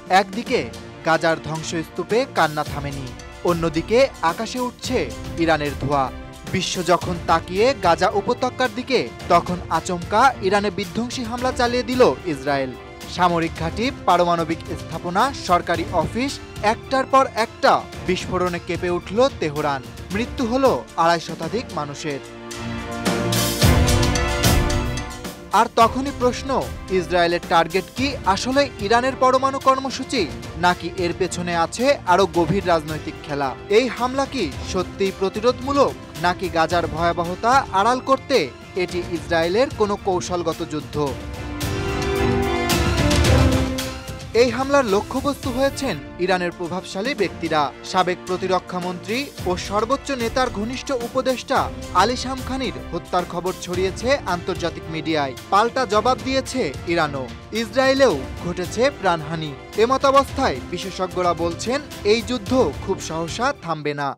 একদিকে গাজার ধ্বংসস্তূপে কান্না থামেনি, অন্যদিকে আকাশে উঠছে ইরানের ধোঁয়া। বিশ্ব যখন তাকিয়ে গাজা উপত্যকার দিকে, তখন আচমকা ইরানে বিধ্বংসী হামলা চালিয়ে দিল ইসরায়েল। সামরিক ঘাঁটি, পারমাণবিক স্থাপনা, সরকারি অফিস, একটার পর একটা বিস্ফোরণে কেঁপে উঠল তেহরান। মৃত্যু হলো ২৫০ শতাধিক মানুষের। আর তখনই প্রশ্ন, ইসরায়েলের টার্গেট কি আসলে ইরানের পরমাণু কর্মসূচি, নাকি এর পেছনে আছে আরো গভীর রাজনৈতিক খেলা? এই হামলা কি সত্যিই প্রতিরোধমূলক, নাকি গাজার ভয়াবহতা আড়াল করতে এটি ইসরায়েলের কোনো কৌশলগত যুদ্ধ? এই হামলার লক্ষ্যবস্তু হয়েছেন ইরানের প্রভাবশালী ব্যক্তিরা। সাবেক প্রতিরক্ষামন্ত্রী ও সর্বোচ্চ নেতার ঘনিষ্ঠ উপদেষ্টা আলী শামখানির হত্যার খবর ছড়িয়েছে আন্তর্জাতিক মিডিয়ায়। পাল্টা জবাব দিয়েছে ইরানও। ইসরায়েলেও ঘটেছে প্রাণহানি। এমতাবস্থায় বিশেষজ্ঞরা বলছেন, এই যুদ্ধ খুব সহসা থামবে না।